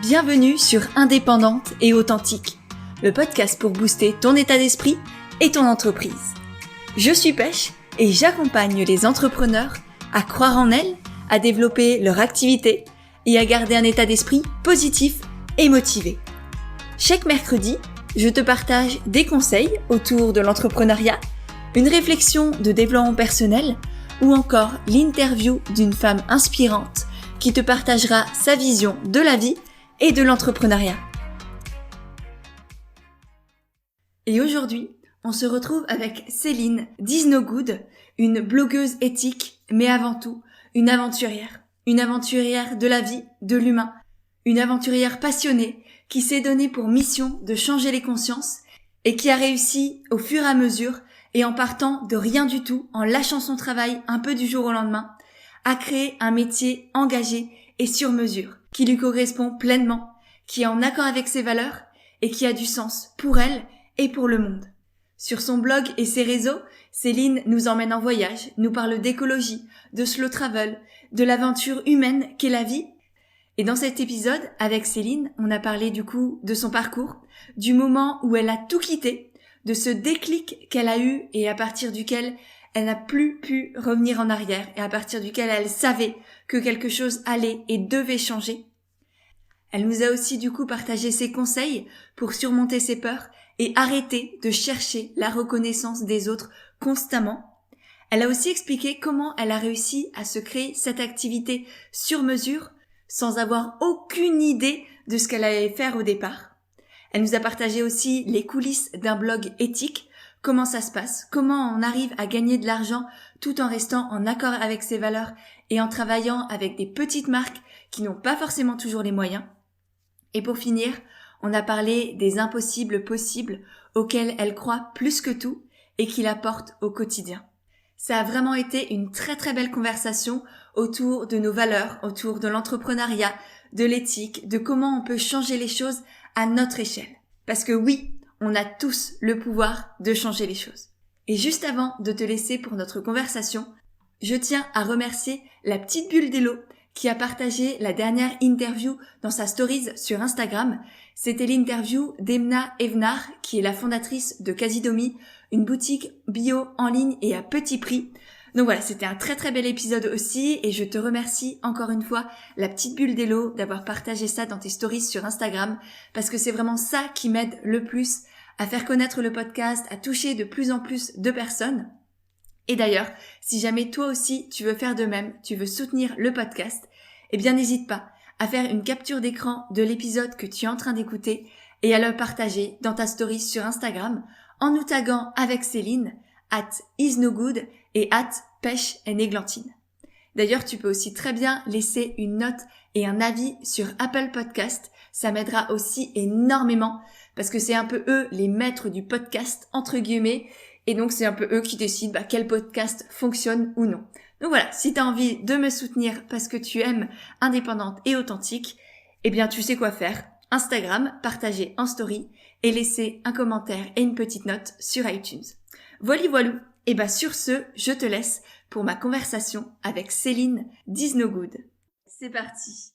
Bienvenue sur Indépendante et Authentique, le podcast pour booster ton état d'esprit et ton entreprise. Je suis Pêche et j'accompagne les entrepreneurs à croire en elles, à développer leur activité et à garder un état d'esprit positif et motivé. Chaque mercredi, je te partage des conseils autour de l'entrepreneuriat, une réflexion de développement personnel ou encore l'interview d'une femme inspirante qui te partagera sa vision de la vie et de l'entrepreneuriat. Et aujourd'hui, on se retrouve avec Céline d'IsNoGood, une blogueuse éthique, mais avant tout, une aventurière de la vie, de l'humain, une aventurière passionnée qui s'est donnée pour mission de changer les consciences et qui a réussi au fur et à mesure et en partant de rien du tout, en lâchant son travail un peu du jour au lendemain, à créer un métier engagé et sur mesure, qui lui correspond pleinement, qui est en accord avec ses valeurs et qui a du sens pour elle et pour le monde. Sur son blog et ses réseaux, Céline nous emmène en voyage, nous parle d'écologie, de slow travel, de l'aventure humaine qu'est la vie. Et dans cet épisode, avec Céline, on a parlé du coup de son parcours, du moment où elle a tout quitté, de ce déclic qu'elle a eu et à partir duquel elle n'a plus pu revenir en arrière et à partir duquel elle savait que quelque chose allait et devait changer. Elle nous a aussi du coup partagé ses conseils pour surmonter ses peurs et arrêter de chercher la reconnaissance des autres constamment. Elle a aussi expliqué comment elle a réussi à se créer cette activité sur mesure sans avoir aucune idée de ce qu'elle allait faire au départ. Elle nous a partagé aussi les coulisses d'un blog éthique, comment ça se passe, comment on arrive à gagner de l'argent tout en restant en accord avec ses valeurs et en travaillant avec des petites marques qui n'ont pas forcément toujours les moyens. Et pour finir, on a parlé des impossibles possibles auxquels elle croit plus que tout et qui la portent au quotidien. Ça a vraiment été une très très belle conversation autour de nos valeurs, autour de l'entrepreneuriat, de l'éthique, de comment on peut changer les choses à notre échelle. Parce que oui, on a tous le pouvoir de changer les choses. Et juste avant de te laisser pour notre conversation, je tiens à remercier la petite bulle d'Elo qui a partagé la dernière interview dans sa stories sur Instagram. C'était l'interview d'Emna Evnar, qui est la fondatrice de Casidomi, une boutique bio en ligne et à petit prix. Donc voilà, c'était un très très bel épisode aussi et je te remercie encore une fois, la petite bulle d'Elo, d'avoir partagé ça dans tes stories sur Instagram parce que c'est vraiment ça qui m'aide le plus à faire connaître le podcast, à toucher de plus en plus de personnes. Et d'ailleurs, si jamais toi aussi tu veux faire de même, tu veux soutenir le podcast, eh bien n'hésite pas à faire une capture d'écran de l'épisode que tu es en train d'écouter et à le partager dans ta story sur Instagram en nous taguant avec Céline, @isnogood et @pêche-et-néglantine. D'ailleurs, tu peux aussi très bien laisser une note et un avis sur Apple Podcast. Ça m'aidera aussi énormément parce que c'est un peu eux les maîtres du podcast, entre guillemets. Et donc, c'est un peu eux qui décident quel podcast fonctionne ou non. Donc voilà, si tu as envie de me soutenir parce que tu aimes Indépendante et Authentique, eh bien, tu sais quoi faire. Instagram, partager en story et laisser un commentaire et une petite note sur iTunes. Voilou. Et sur ce, je te laisse pour ma conversation avec Céline d'IsNoGood. C'est parti.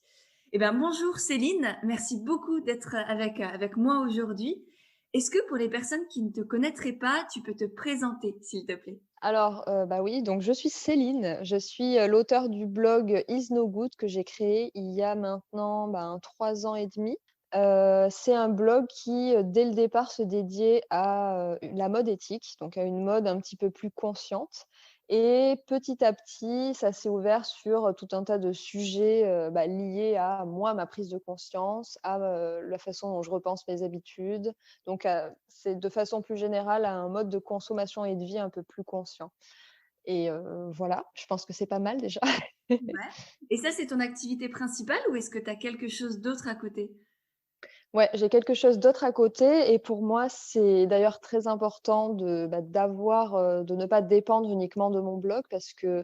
Bonjour Céline, merci beaucoup d'être avec moi aujourd'hui. Est-ce que pour les personnes qui ne te connaîtraient pas, tu peux te présenter, s'il te plaît? Alors, oui, donc je suis Céline, je suis, l'auteure du blog IsNoGood que j'ai créé il y a maintenant, 3 ans et demi. C'est un blog qui, dès le départ se dédiait à, la mode éthique, donc à une mode un petit peu plus consciente et petit à petit, ça s'est ouvert sur, tout un tas de sujets, liés à moi, ma prise de conscience, à, la façon dont je repense mes habitudes, donc c'est de façon plus générale à un mode de consommation et de vie un peu plus conscient et voilà, je pense que c'est pas mal déjà. Ouais. Et ça, c'est ton activité principale ou est-ce que tu as quelque chose d'autre à côté? Ouais, j'ai quelque chose d'autre à côté et pour moi, c'est d'ailleurs très important de ne pas dépendre uniquement de mon blog parce que,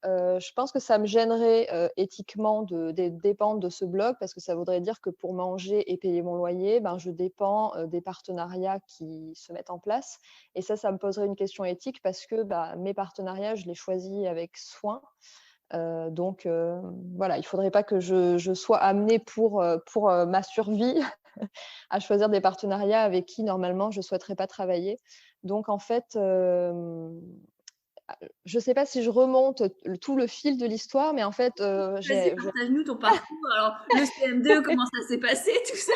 je pense que ça me gênerait, éthiquement de dépendre de ce blog parce que ça voudrait dire que pour manger et payer mon loyer, je dépends, des partenariats qui se mettent en place et ça me poserait une question éthique parce que, mes partenariats, je les choisis avec soin. Donc voilà, il ne faudrait pas que je sois amenée pour ma survie à choisir des partenariats avec qui normalement je ne souhaiterais pas travailler. Donc en fait, je ne sais pas si je remonte tout le fil de l'histoire, mais en fait, Vas-y, j'ai partage-nous ton parcours. Alors, le CM2, comment ça s'est passé, tout ça?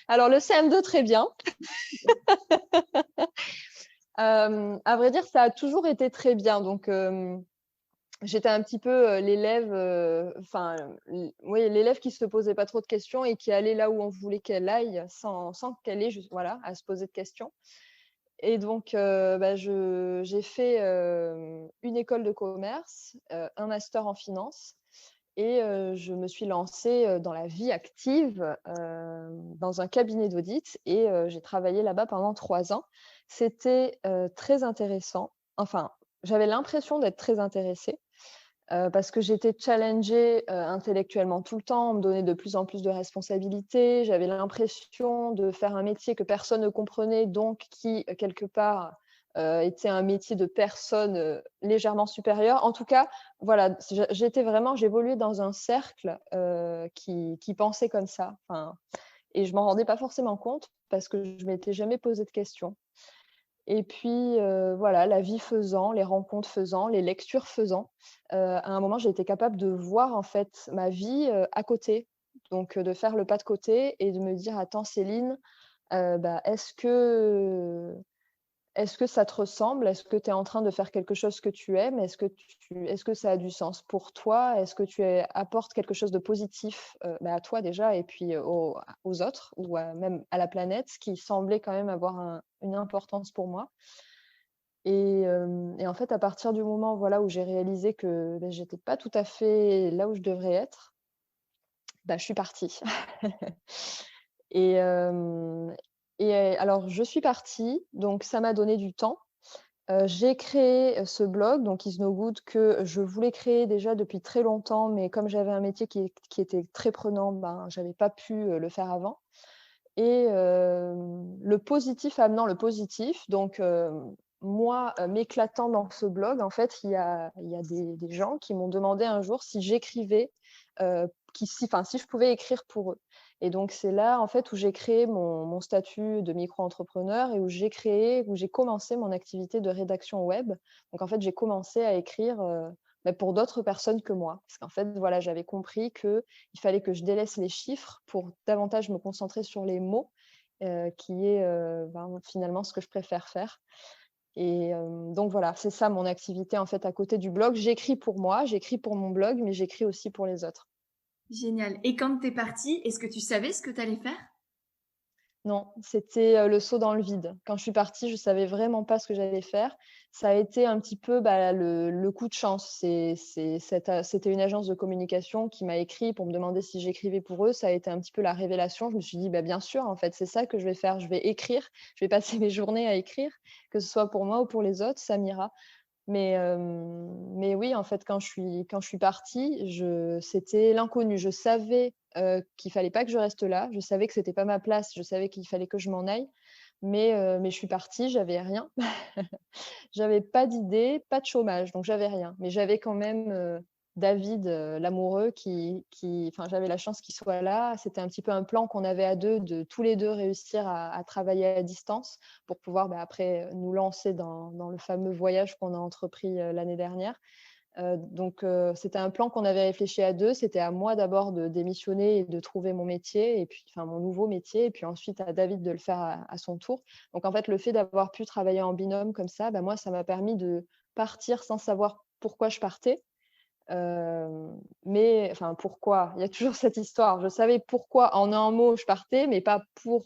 alors le CM2 très bien. À vrai dire, ça a toujours été très bien. Donc j'étais un petit peu, l'élève, enfin, oui, l'élève qui se posait pas trop de questions et qui allait là où on voulait qu'elle aille sans qu'elle ait juste voilà, à se poser de questions. Et donc bah, j'ai fait, une école de commerce, un master en finance et je me suis lancée, dans la vie active, dans un cabinet d'audit et j'ai travaillé là-bas pendant 3 ans. C'était, très intéressant. Enfin, j'avais l'impression d'être très intéressée. Parce que j'étais challengée, intellectuellement tout le temps. On me donnait de plus en plus de responsabilités. J'avais l'impression de faire un métier que personne ne comprenait, donc qui, quelque part, était un métier de personne, légèrement supérieure. En tout cas, voilà, j'évoluais dans un cercle, qui pensait comme ça. Enfin et je m'en rendais pas forcément compte parce que je m'étais jamais posé de questions. Et puis, voilà, la vie faisant, les rencontres faisant, les lectures faisant, à un moment, j'ai été capable de voir, en fait, ma vie, à côté. Donc, de faire le pas de côté et de me dire: «Attends Céline, bah, est-ce que ça te ressemble? Est-ce que tu es en train de faire quelque chose que tu aimes? Est-ce que ça a du sens pour toi? Est-ce que apportes quelque chose de positif, bah, à toi déjà et puis, aux autres ou même à la planète?» Ce qui semblait quand même avoir une importance pour moi. Et en fait, à partir du moment, voilà, où j'ai réalisé que, beh, j'étais pas tout à fait là où je devrais être, bah, je suis partie. Et hem alors je suis partie, donc ça m'a donné du temps. J'ai créé, ce blog, donc Is No Good, que je voulais créer déjà depuis très longtemps, mais comme j'avais un métier qui était très prenant, ben, j'avais pas pu, le faire avant. Et le positif amenant le positif, donc moi, m'éclatant dans ce blog, en fait, il y a des gens qui m'ont demandé un jour si j'écrivais, si je pouvais écrire pour eux. Et donc c'est là, en fait, où j'ai créé mon statut de micro-entrepreneur et où j'ai commencé mon activité de rédaction web. Donc en fait, j'ai commencé à écrire, bah, pour d'autres personnes que moi. Parce qu'en fait, voilà, j'avais compris que il fallait que je délaisse les chiffres pour davantage me concentrer sur les mots, qui est, ben, finalement ce que je préfère faire. Et donc voilà, c'est ça mon activité en fait à côté du blog. J'écris pour moi, j'écris pour mon blog, mais j'écris aussi pour les autres. Génial. Et quand tu es partie, est-ce que tu savais ce que tu allais faire? Non, c'était, le saut dans le vide. Quand je suis partie, je savais vraiment pas ce que j'allais faire. Ça a été un petit peu, bah, le coup de chance. C'était une agence de communication qui m'a écrit pour me demander si j'écrivais pour eux. Ça a été un petit peu la révélation. Je me suis dit: «Bah, bien sûr, en fait, c'est ça que je vais faire. Je vais écrire. Je vais passer mes journées à écrire, que ce soit pour moi ou pour les autres, ça m'ira». Mais oui, en fait, quand je suis partie, c'était l'inconnu. Je savais, qu'il fallait pas que je reste là. Je savais que c'était pas ma place. Je savais qu'il fallait que je m'en aille. Mais je suis partie, j'avais rien. J'avais pas d'idée, pas de chômage, donc j'avais rien. Mais j'avais quand même, David, l'amoureux enfin, j'avais la chance qu'il soit là. C'était un petit peu un plan qu'on avait à 2 de tous les 2 réussir à travailler à distance pour pouvoir, bah, après, nous lancer dans le fameux voyage qu'on a entrepris, l'année dernière. Donc c'était un plan qu'on avait réfléchi à 2. C'était à moi d'abord de démissionner et de trouver mon métier et puis enfin mon nouveau métier et puis ensuite à David de le faire à son tour. Donc en fait, le fait d'avoir pu travailler en binôme comme ça, bah, moi, ça m'a permis de partir sans savoir pourquoi je partais. Mais enfin pourquoi? Il y a toujours cette histoire. Je savais pourquoi en un mot je partais, mais pas pour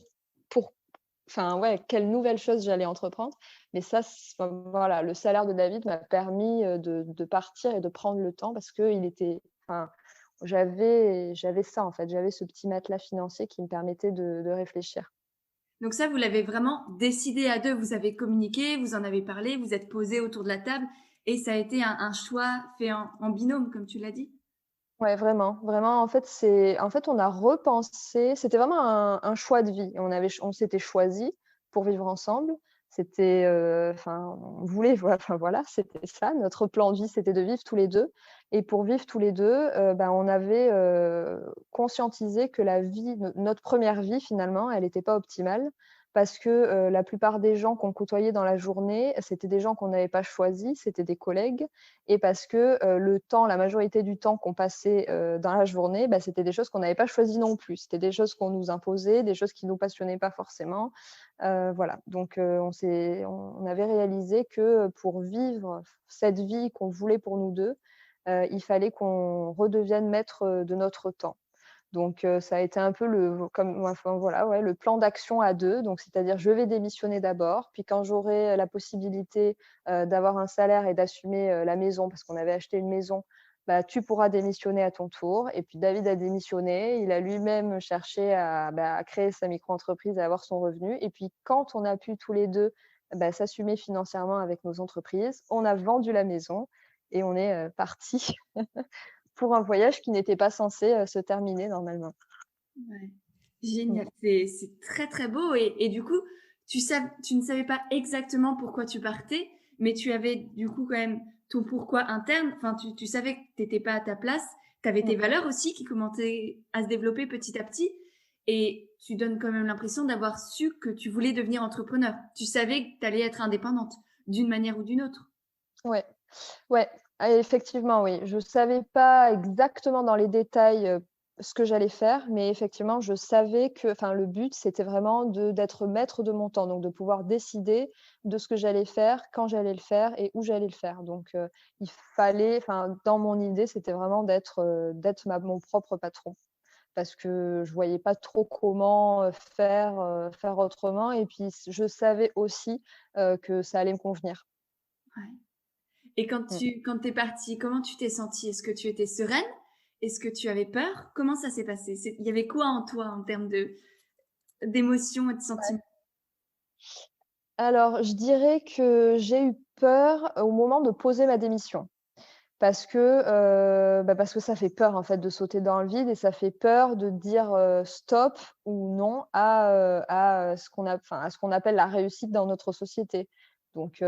enfin ouais, quelle nouvelle chose j'allais entreprendre. Mais ça, enfin voilà, le salaire de David m'a permis, de partir et de prendre le temps parce qu'il était enfin, j'avais ça en fait, j'avais ce petit matelas financier qui me permettait de réfléchir. Donc ça, vous l'avez vraiment décidé à 2. Vous avez communiqué, vous en avez parlé, vous êtes posés autour de la table et ça a été un choix fait en binôme, comme tu l'as dit? Ouais, vraiment, vraiment, en fait, on a repensé c'était vraiment un choix de vie. On s'était choisis pour vivre ensemble, C'était, enfin, on voulait voilà, c'était ça. Notre plan de vie, c'était de vivre tous les 2 et pour vivre tous les 2, bah, on avait, conscientisé que la vie, notre première vie finalement, elle était pas optimale parce que, la plupart des gens qu'on côtoyait dans la journée, c'était des gens qu'on n'avait pas choisis, c'était des collègues et parce que, le temps, la majorité du temps qu'on passait, dans la journée, bah, c'était des choses qu'on n'avait pas choisies non plus. C'était des choses qu'on nous imposait, des choses qui nous passionnaient pas forcément. Voilà, donc on avait réalisé que, pour vivre cette vie qu'on voulait pour nous 2, il fallait qu'on redevienne maître, de notre temps. Donc ça a été un peu voilà, ouais, le plan d'action à 2. Donc c'est-à-dire je vais démissionner d'abord, puis quand j'aurai la possibilité, d'avoir un salaire et d'assumer, la maison parce qu'on avait acheté une maison, bah, tu pourras démissionner à ton tour et puis David a démissionné. Il a lui-même cherché à créer sa micro-entreprise, à avoir son revenu et puis quand on a pu tous les 2 bah, s'assumer financièrement avec nos entreprises, on a vendu la maison et on est, partis pour un voyage qui n'était pas censé, se terminer normalement. Ouais. Mmh. Génial, c'est très très beau et du coup, tu ne savais pas exactement pourquoi tu partais, mais tu avais du coup quand même ton pourquoi interne. Enfin, tu savais que tu n'étais pas à ta place, tu avais tes Mmh. valeurs aussi qui commençaient à se développer petit à petit et tu donnes quand même l'impression d'avoir su que tu voulais devenir entrepreneur. Tu savais que tu allais être indépendante d'une manière ou d'une autre. Ouais, ouais, effectivement, oui. Je savais pas exactement dans les détails, ce que j'allais faire, mais effectivement, je savais que enfin, le but, c'était vraiment d'être maître de mon temps, donc de pouvoir décider de ce que j'allais faire, quand j'allais le faire et où j'allais le faire. Donc, il fallait enfin, dans mon idée, c'était vraiment d'être ma mon propre patron. Parce que je voyais pas trop comment, faire autrement et puis je savais aussi, que ça allait me convenir. Ouais. Et Mmh. quand t'es partie, comment tu t'es sentie? Est-ce que tu étais sereine? Est-ce que tu avais peur? Comment ça s'est passé? Il y avait quoi en toi en termes d'émotions et de sentiments? Alors, je dirais que j'ai eu peur au moment de poser ma démission. Parce que ça fait peur, en fait, de sauter dans le vide et ça fait peur de dire, stop ou non à ce qu'on appelle la réussite dans notre société. Donc,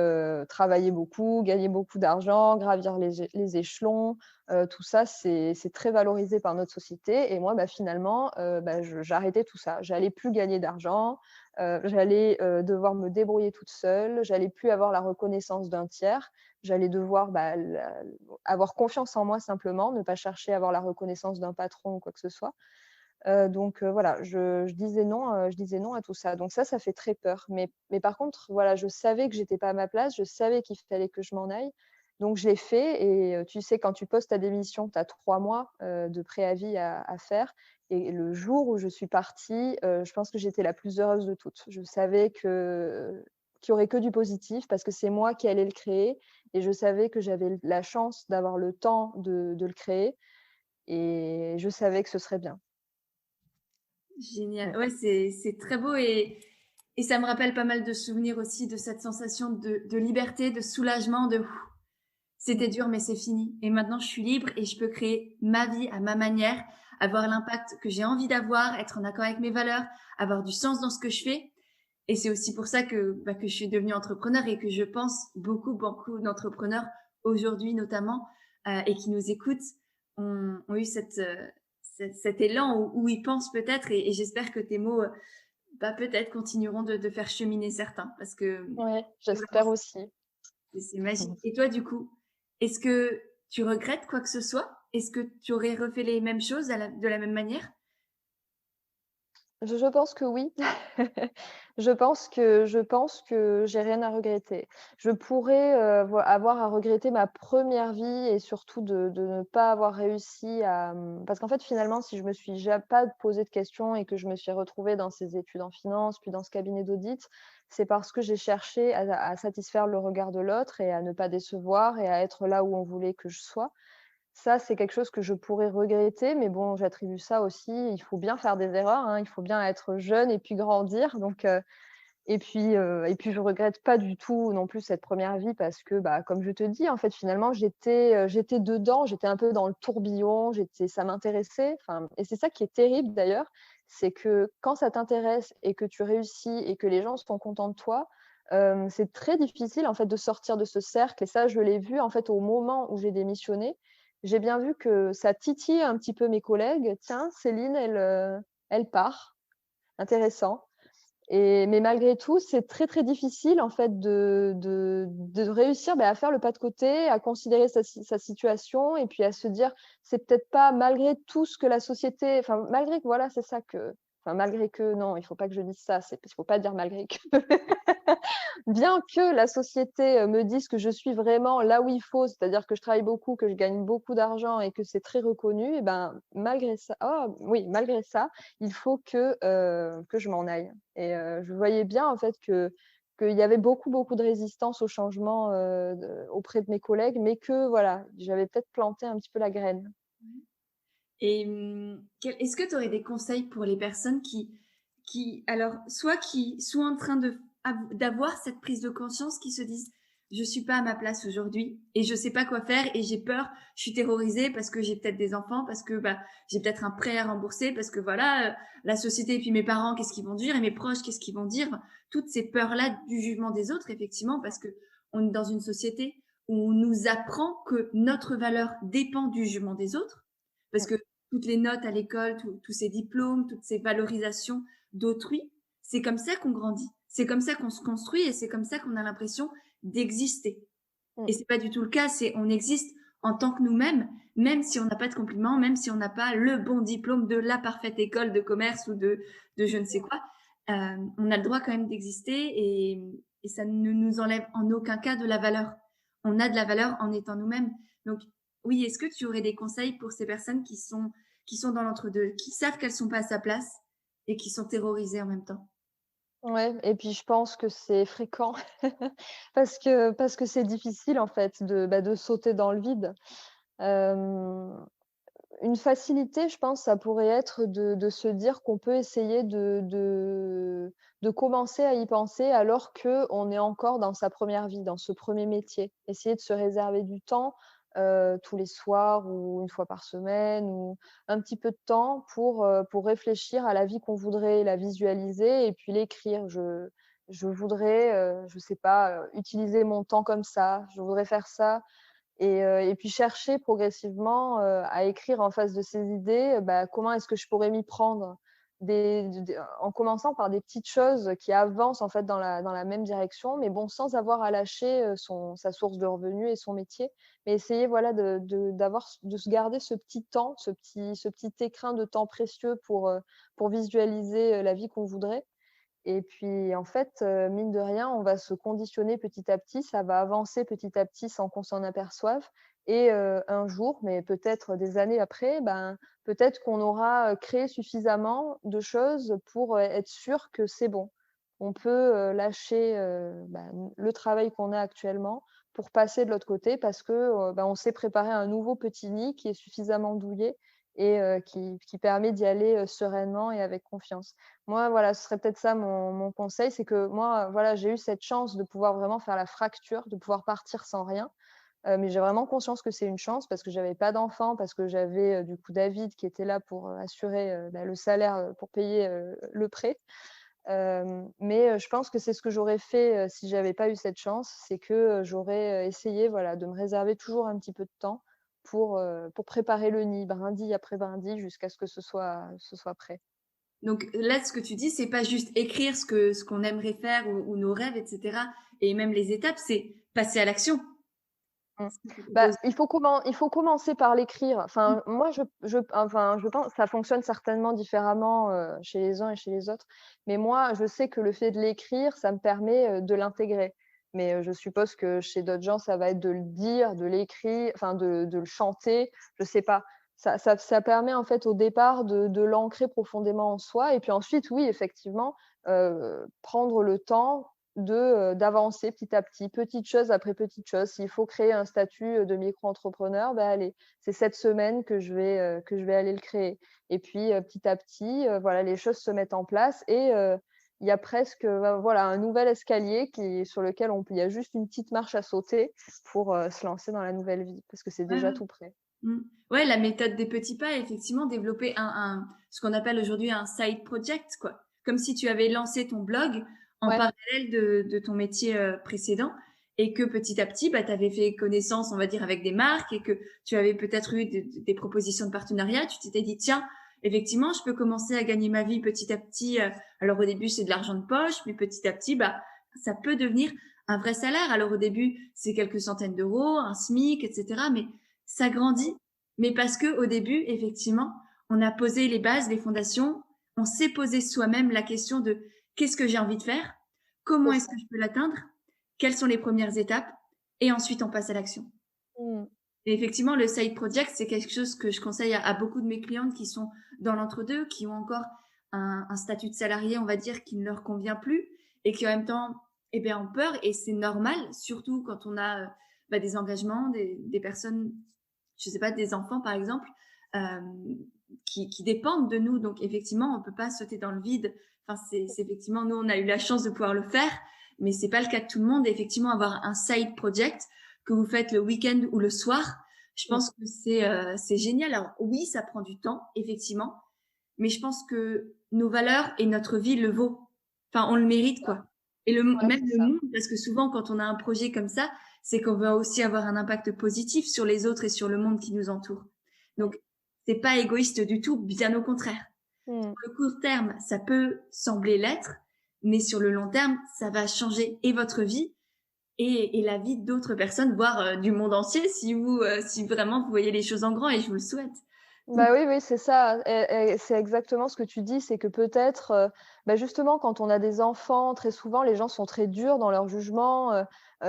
travailler beaucoup, gagner beaucoup d'argent, gravir les échelons, tout ça, c'est très valorisé par notre société et moi, bah, finalement, bah, je j'arrêtais tout ça. J'allais plus gagner d'argent, j'allais, devoir me débrouiller toute seule, j'allais plus avoir la reconnaissance d'un tiers. J'allais devoir, bah, avoir confiance en moi simplement, ne pas chercher à avoir la reconnaissance d'un patron ou quoi que ce soit. Donc voilà, je disais non à tout ça. Donc ça fait très peur. Mais par contre, voilà, je savais que j'étais pas à ma place, je savais qu'il fallait que je m'en aille. Donc je l'ai fait et tu sais, quand tu poses ta démission, tu as 3 mois, de préavis à faire et le jour où je suis partie, je pense que j'étais la plus heureuse de toutes. Je savais qu'il y aurait que du positif parce que c'est moi qui allais le créer et je savais que j'avais la chance d'avoir le temps de le créer et je savais que ce serait bien. Génial. Mmh. Ouais, c'est très beau et ça me rappelle pas mal de souvenirs aussi de cette sensation de liberté, de soulagement, de Mmh. c'était dur, mais c'est fini. Et maintenant, je suis libre et je peux créer ma vie à ma manière, avoir l'impact que j'ai envie d'avoir, être en accord avec mes valeurs, avoir du sens dans ce que je fais. Et c'est aussi pour ça que je suis devenue entrepreneur et que je pense beaucoup d'entrepreneurs aujourd'hui notamment et qui nous écoutent ont eu cet élan où ils pensent peut-être et j'espère que tes mots bah, peut-être continueront de faire cheminer certains parce que Ouais, vraiment j'espère aussi. c'est magique. Et toi du coup, est-ce que tu regrettes quoi que ce soit? Est-ce que tu aurais refait les mêmes choses de la même manière? Je pense que oui. Je pense que j'ai rien à regretter. Je pourrais, avoir à regretter ma première vie et surtout de ne pas avoir réussi parce qu'en fait, finalement, si je me suis pas posé de questions et que je me suis retrouvée dans ces études en finance, puis dans ce cabinet d'audit, c'est parce que j'ai cherché à satisfaire le regard de l'autre et à ne pas décevoir et à être là où on voulait que je sois. Ça, c'est quelque chose que je pourrais regretter, mais bon, j'attribue ça aussi il faut bien faire des erreurs, hein, il faut bien être jeune et puis grandir donc et puis je regrette pas du tout non plus cette première vie parce que, bah, comme je te dis, en fait, finalement, j'étais dedans, j'étais un peu dans le tourbillon, ça m'intéressait, enfin et c'est ça qui est terrible d'ailleurs, c'est que quand ça t'intéresse et que tu réussis et que les gens sont contents de toi, c'est très difficile, en fait, de sortir de ce cercle et ça, je l'ai vu, en fait, au moment où j'ai démissionné. J'ai bien vu que ça titillait un petit peu mes collègues: «Tiens, Céline, elle part, intéressant». Mais malgré tout, c'est très, très difficile en fait de réussir, à faire le pas de côté, à considérer sa situation et puis à se dire: «C'est peut-être pas malgré tout ce que la société» enfin malgré que voilà, c'est ça que enfin malgré que non, il faut pas que je dise ça, il faut pas dire malgré que. Bien que la société, me dise que je suis vraiment là où il faut, c'est-à-dire que je travaille beaucoup, que je gagne beaucoup d'argent et que c'est très reconnu et ben, malgré ça oui, malgré ça, il faut que je m'en aille je voyais bien en fait qu'il y avait beaucoup, beaucoup de résistance au changement, auprès de mes collègues, mais que voilà, j'avais peut-être planté un petit peu la graine. Et est-ce que tu aurais des conseils pour les personnes alors, soit qui sont en train d'avoir cette prise de conscience, qui se disent, je suis pas à ma place aujourd'hui et je sais pas quoi faire et j'ai peur, je suis terrorisée parce que j'ai peut-être des enfants, parce que bah, j'ai peut-être un prêt à rembourser, parce que voilà, la société et puis mes parents, qu'est-ce qu'ils vont dire et mes proches, qu'est-ce qu'ils vont dire, toutes ces peurs-là du jugement des autres, effectivement, parce que on est dans une société où on nous apprend que notre valeur dépend du jugement des autres. Parce Mmh, que toutes les notes à l'école, tous ces diplômes, toutes ces valorisations d'autrui, c'est comme ça qu'on grandit. C'est comme ça qu'on se construit et c'est comme ça qu'on a l'impression d'exister. mmh. Et c'est pas du tout le cas. On existe en tant que nous-mêmes, même si on n'a pas de compliments, même si on n'a pas le bon diplôme de la parfaite école de commerce ou de je ne sais quoi. On a le droit quand même d'exister et ça ne nous enlève en aucun cas de la valeur. On a de la valeur en étant nous-mêmes. Donc, oui, est-ce que tu aurais des conseils pour ces personnes qui sont dans l'entre-deux, qui savent qu'elles sont pas à sa place et qui sont terrorisées en même temps? Ouais et puis je pense que c'est fréquent parce que c'est difficile en fait de sauter dans le vide. Hem, une facilité, je pense, ça pourrait être de se dire qu'on peut essayer de commencer à y penser alors qu'on est encore dans sa première vie, dans ce premier métier. Essayer de se réserver du temps, tous les soirs ou une fois par semaine ou un petit peu de temps pour réfléchir à la vie qu'on voudrait la visualiser et puis l'écrire. Je voudrais, je sais pas, utiliser mon temps comme ça, je voudrais faire ça et puis chercher progressivement, à écrire en face de ces idées, comment est-ce que je pourrais m'y prendre? En commençant par des petites choses qui avancent en fait dans la même direction, mais bon, sans avoir à lâcher, sa source de revenus et son métier. Mais essayer voilà de se garder ce petit temps, ce petit écrin de temps précieux pour visualiser, la vie qu'on voudrait et puis, en fait, mine de rien, on va se conditionner petit à petit, ça va avancer petit à petit sans qu'on s'en aperçoive et un jour, mais peut-être des années après, ben, peut-être qu'on aura, créé suffisamment de choses pour, être sûr que c'est bon. On peut, lâcher, le travail qu'on a actuellement pour passer de l'autre côté parce que, on s'est préparé un nouveau petit nid qui est suffisamment douillet et qui permet d'y aller, sereinement et avec confiance. Moi, voilà, ce serait peut-être ça mon conseil, c'est que moi, voilà, j'ai eu cette chance de pouvoir vraiment faire la fracture, de pouvoir partir sans rien, mais j'ai vraiment conscience que c'est une chance parce que j'avais pas d'enfant, parce que j'avais, du coup David qui était là pour, assurer, le salaire, pour payer, le prêt. Mais je pense que c'est ce que j'aurais fait, si j'avais pas eu cette chance, c'est que, j'aurais, essayé, voilà, de me réserver toujours un petit peu de temps pour préparer le nid, brindille après brindille jusqu'à ce que ce soit prêt. Donc là, ce que tu dis, c'est pas juste écrire ce qu'on aimerait faire ou nos rêves, etc. Et même les étapes, c'est passer à l'action. Mmh. Ce que tu Bah, proposes. il faut commencer par l'écrire. Enfin, moi, je pense ça fonctionne certainement différemment, chez les uns et chez les autres. Mais moi, je sais que le fait de l'écrire, ça me permet, de l'intégrer. Mais, je suppose que chez d'autres gens, ça va être de le dire, de l'écrire, enfin de le chanter, je sais pas. Ça permet en fait au départ de l'ancrer profondément en soi et puis ensuite, oui, effectivement, prendre le temps d'avancer petit à petit, petite chose après petite chose. S'il faut créer un statut, de micro-entrepreneur, bah, allez, c'est cette semaine que je vais aller le créer et puis, petit à petit, voilà, les choses se mettent en place et il y a presque, voilà, un nouvel escalier sur lequel il y a juste une petite marche à sauter pour, se lancer dans la nouvelle vie parce que c'est Ouais, déjà ouais. tout prêt. Mmh. Ouais, la méthode des petits pas, effectivement, développer ce qu'on appelle aujourd'hui un side project, quoi. Comme si tu avais lancé ton blog en Ouais. parallèle de ton métier précédent et que petit à petit, bah, tu avais fait connaissance, on va dire, avec des marques et que tu avais peut-être eu des propositions de partenariat. Tu t'étais dit, tiens, effectivement, je peux commencer à gagner ma vie petit à petit. Alors au début, c'est de l'argent de poche, mais petit à petit, bah, ça peut devenir un vrai salaire. Alors au début, c'est quelques centaines d'euros, un SMIC, etc. Mais ça grandit. Mais parce que au début, effectivement, on a posé les bases, les fondations, on s'est posé soi-même la question de qu'est-ce que j'ai envie de faire, comment C'est est-ce ça. que je peux l'atteindre, quelles sont les premières étapes, et ensuite on passe à l'action. Mmh. Et effectivement, le side project, c'est quelque chose que je conseille à beaucoup de mes clientes qui sont dans l'entre-deux, qui ont encore un statut de salarié, on va dire, qui ne leur convient plus, et qui en même temps, eh bien, ont peur, et c'est normal, surtout quand on a bah, des engagements, des personnes, je sais pas, des enfants par exemple, euh, qui dépendent de nous. Donc effectivement, on peut pas sauter dans le vide. Enfin, c'est effectivement, nous, on a eu la chance de pouvoir le faire, mais c'est pas le cas de tout le monde. Et effectivement, avoir un side project que vous faites le week-end ou le soir, je Mmh. pense que c'est génial. Alors oui, ça prend du temps, effectivement, mais je pense que nos valeurs et notre vie le vaut. Enfin, on le mérite, quoi. Et Ouais, même c'est le ça. monde, parce que souvent, quand on a un projet comme ça, c'est qu'on va aussi avoir un impact positif sur les autres et sur le monde qui nous entoure. Mmh. Donc, c'est pas égoïste du tout, bien au contraire. Mmh. Sur le court terme, ça peut sembler l'être, mais sur le long terme, ça va changer et votre vie et la vie d'autres personnes, voire du monde entier, si vraiment vous voyez les choses en grand, et je vous le souhaite. Donc, Bah, oui, oui, c'est ça et c'est exactement ce que tu dis, c'est que peut-être, bah, justement, quand on a des enfants, très souvent, les gens sont très durs dans leur jugement,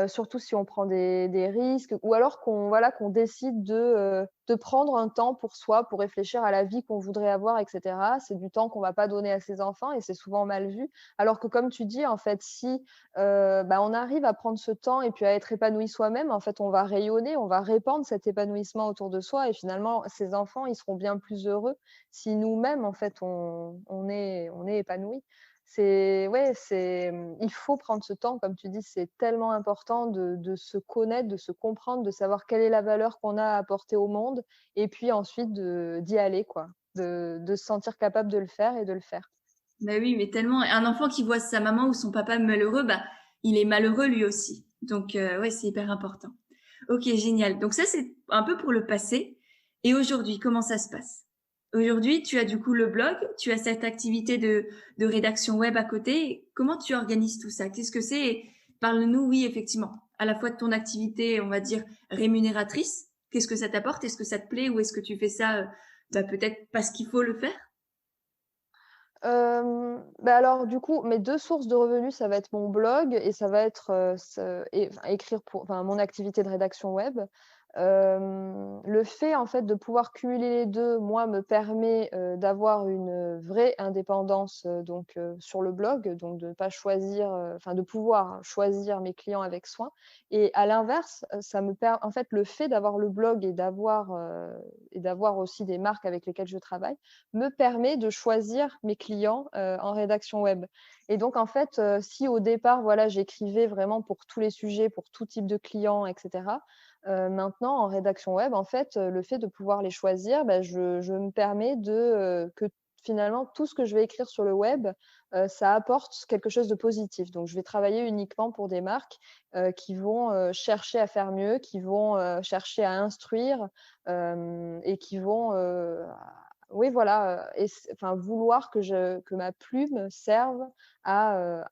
surtout si on prend des risques ou alors qu'on voilà, qu'on décide de prendre un temps pour soi, pour réfléchir à la vie qu'on voudrait avoir et cetera. C'est du temps qu'on va pas donner à ses enfants et c'est souvent mal vu. Alors que comme tu dis, en fait, si, bah, on arrive à prendre ce temps et puis à être épanoui soi-même, en fait, on va rayonner, on va répandre cet épanouissement autour de soi et finalement, ces enfants, ils seront bien plus heureux si nous-mêmes, en fait, on est épanouis. C'est ouais, il faut prendre ce temps, comme tu dis, c'est tellement important de se connaître, de se comprendre, de savoir quelle est la valeur qu'on a à apporter au monde et puis ensuite d'y aller, quoi. De se sentir capable de le faire et de le faire. bah oui, mais tellement. Un enfant qui voit sa maman ou son papa malheureux, bah, il est malheureux lui aussi. Donc, ouais, c'est hyper important. Ok, génial. Donc ça, c'est un peu pour le passé. Et aujourd'hui, comment ça se passe? Aujourd'hui, tu as du coup le blog, tu as cette activité de rédaction web à côté. Comment tu organises tout ça? Qu'est-ce que c'est? Et parle-nous, oui, effectivement, à la fois de ton activité, on va dire, rémunératrice. Qu'est-ce que ça t'apporte? Est-ce que ça te plaît ou est-ce que tu fais ça bah, peut-être parce qu'il faut le faire? Bah, alors du coup, mes 2 sources de revenus, ça va être mon blog et ça va être, enfin écrire pour enfin mon activité de rédaction web. Le fait en fait de pouvoir cumuler les 2, moi, me permet, d'avoir une, vraie indépendance, donc sur le blog, donc de ne pas choisir, enfin de pouvoir choisir mes clients avec soin et à l'inverse, ça me per en fait le fait d'avoir le blog et d'avoir aussi des marques avec lesquelles je travaille, me permet de choisir mes clients, en rédaction web et donc en fait, si au départ, voilà, j'écrivais vraiment pour tous les sujets, pour tout type de clients et cetera, maintenant en rédaction web, en fait, le fait de pouvoir les choisir, bah, je me permets que finalement tout ce que je vais écrire sur le web, ça apporte quelque chose de positif. Donc je vais travailler uniquement pour des marques, qui vont, chercher à faire mieux, qui vont, chercher à instruire, et qui vont, oui, voilà, enfin, vouloir que ma plume serve à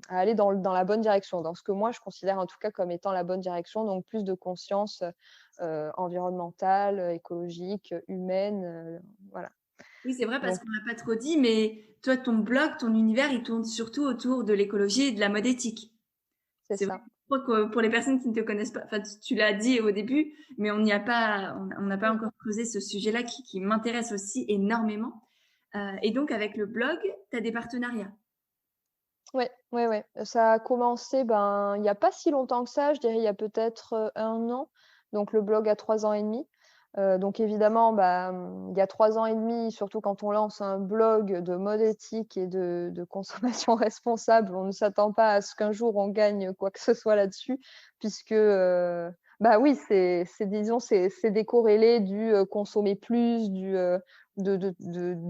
aller dans la bonne direction, dans ce que moi je considère en tout cas comme étant la bonne direction, donc plus de conscience, environnementale, écologique, humaine, voilà. Oui, c'est vrai parce Donc qu'on n'a pas trop dit, mais toi, ton blog, ton univers, il tourne surtout autour de l'écologie et de la mode éthique. c'est C'est vrai ça. je crois que pour les personnes qui ne te connaissent pas, enfin, tu l'as dit au début, mais on n'a pas Mmh. encore creusé ce sujet-là qui m'intéresse aussi énormément. Et donc, avec le blog, tu as des partenariats. Ouais, ouais, ouais. Ça a commencé, ben, il y a pas si longtemps que ça, je dirais il y a peut-être, 1 an. Donc le blog a 3 ans et demi. Donc évidemment, bah, il y a 3 ans et demi, surtout quand on lance un blog de mode éthique et de consommation responsable, on ne s'attend pas à ce qu'un jour on gagne quoi que ce soit là-dessus puisque, bah, oui, c'est disons, c'est décorrélé du, consommer plus, du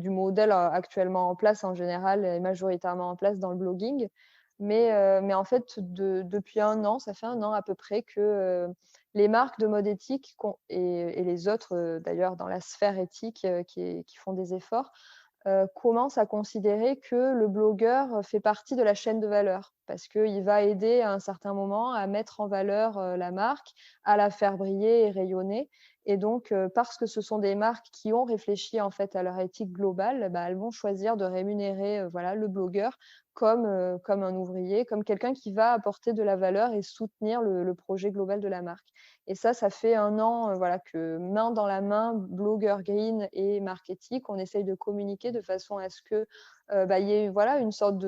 modèle, actuellement en place en général et majoritairement en place dans le blogging. Mais en fait, depuis un an, ça fait un an à peu près que les marques de mode éthique et les autres, d'ailleurs, dans la sphère éthique qui font des efforts, commence à considérer que le blogueur fait partie de la chaîne de valeur. Parce qu'il va aider à un certain moment à mettre en valeur la marque, à la faire briller et rayonner. Et donc, parce que ce sont des marques qui ont réfléchi en fait à leur éthique globale, bah, elles vont choisir de rémunérer voilà, le blogueur comme un ouvrier, comme quelqu'un qui va apporter de la valeur et soutenir le projet global de la marque. Et ça fait un an, voilà, que main dans la main, blogueur green et marketing, on essaye de communiquer de façon à ce que, bah, il y ait, voilà, une sorte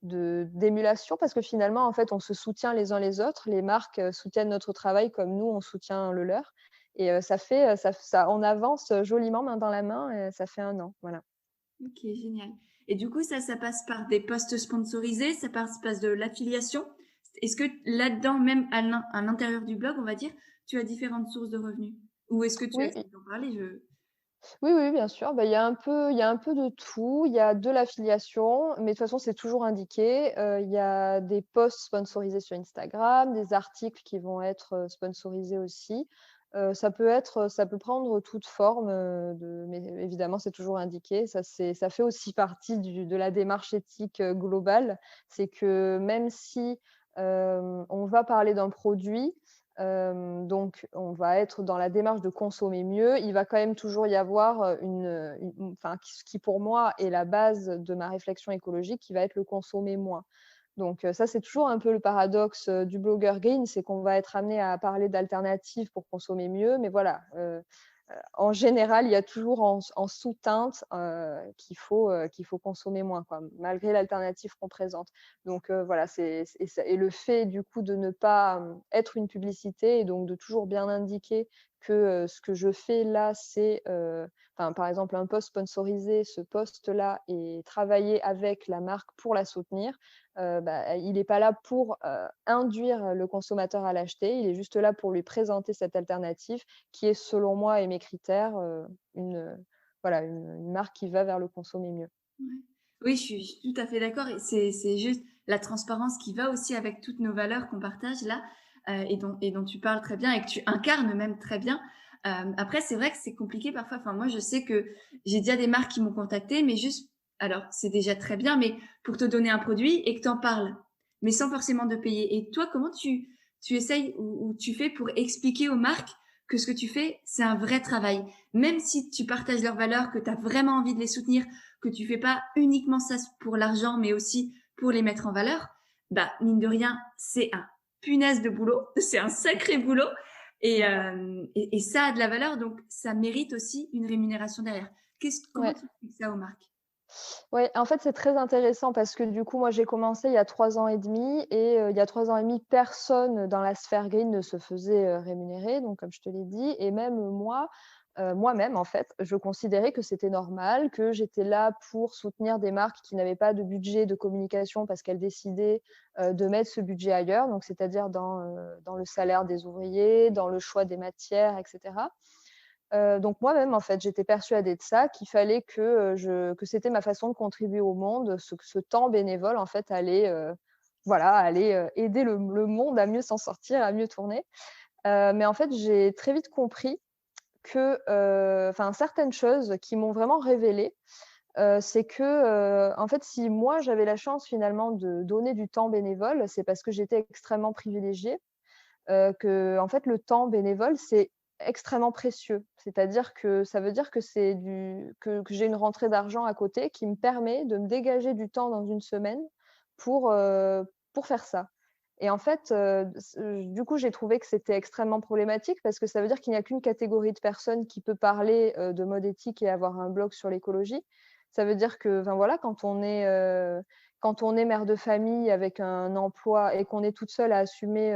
d'émulation parce que finalement, en fait, on se soutient les uns les autres. Les marques, soutiennent notre travail comme nous, on soutient le leur et ça fait, ça on avance, joliment main dans la main et ça fait un an, voilà. Ok, génial. Et du coup, ça passe par des posts sponsorisés, ça passe de l'affiliation. Est-ce que là-dedans, même à l'intérieur du blog, on va dire, tu as différentes sources de revenus? Ou est-ce que tu Oui. acceptes d'en parler? Oui, oui, bien sûr. Bah, il y a un peu de tout. Il y a de l'affiliation, mais de toute façon, c'est toujours indiqué. Il y a des posts sponsorisés sur Instagram, des articles qui vont être, sponsorisés aussi. Ça peut prendre toute forme, mais évidemment, c'est toujours indiqué. Ça fait aussi partie de la démarche éthique, globale. C'est que même si, on va parler d'un produit, donc on va être dans la démarche de consommer mieux. Il va quand même toujours y avoir, enfin, ce qui pour moi est la base de ma réflexion écologique, qui va être le consommer moins. Donc ça, c'est toujours un peu le paradoxe, du blogueur green, c'est qu'on va être amené à parler d'alternatives pour consommer mieux, mais voilà, en général, il y a toujours en sous-teinte, qu'il faut consommer moins, quoi, malgré l'alternative qu'on présente. Donc voilà, et le fait du coup de ne pas, être une publicité et donc de toujours bien indiquer que, ce que je fais là, c'est, enfin, par exemple, un post sponsorisé, ce post-là est travaillé avec la marque pour la soutenir. Bah, il n'est pas là pour, induire le consommateur à l'acheter, il est juste là pour lui présenter cette alternative qui est selon moi et mes critères, voilà, une marque qui va vers le consommer mieux. Ouais. Oui, je suis tout à fait d'accord. Et c'est juste la transparence qui va aussi avec toutes nos valeurs qu'on partage là, et dont tu parles très bien et que tu incarnes même très bien. Après, c'est vrai que c'est compliqué parfois. Enfin, moi, je sais que j'ai déjà des marques qui m'ont contacté, mais juste, alors, c'est déjà très bien, mais pour te donner un produit et que tu en parles, mais sans forcément de payer. Et toi, comment tu essayes ou tu fais pour expliquer aux marques que ce que tu fais, c'est un vrai travail, même si tu partages leurs valeurs, que tu as vraiment envie de les soutenir, que tu fais pas uniquement ça pour l'argent, mais aussi pour les mettre en valeur, bah, mine de rien, c'est un punaise de boulot, c'est un sacré boulot, et ça a de la valeur, donc ça mérite aussi une rémunération derrière. Comment Ouais. tu expliques ça aux marques? Ouais, en fait, c'est très intéressant parce que du coup, moi, j'ai commencé il y a 3 ans et demi et il y a 3 ans et demi, personne dans la sphère green ne se faisait, rémunérer, donc comme je te l'ai dit et même moi, moi-même, en fait, je considérais que c'était normal, que j'étais là pour soutenir des marques qui n'avaient pas de budget de communication parce qu'elles décidaient, de mettre ce budget ailleurs, donc c'est-à-dire dans le salaire des ouvriers, dans le choix des matières et cetera. Donc moi-même, en fait, j'étais persuadée de ça, qu'il fallait que c'était ma façon de contribuer au monde, ce temps bénévole, en fait, allait aider le monde à mieux s'en sortir, à mieux tourner. Mais en fait, j'ai très vite compris que, enfin, certaines choses qui m'ont vraiment révélée, c'est que, en fait, si moi, j'avais la chance finalement de donner du temps bénévole, c'est parce que j'étais extrêmement privilégiée. En fait, le temps bénévole, c'est extrêmement précieux. C'est-à-dire que ça veut dire que que j'ai une rentrée d'argent à côté qui me permet de me dégager du temps dans une semaine pour faire ça. Et en fait, du coup, j'ai trouvé que c'était extrêmement problématique parce que ça veut dire qu'il n'y a qu'une catégorie de personnes qui peut parler, de mode éthique et avoir un blog sur l'écologie. Ça veut dire que, enfin, voilà, quand on est mère de famille avec un emploi et qu'on est toute seule à assumer,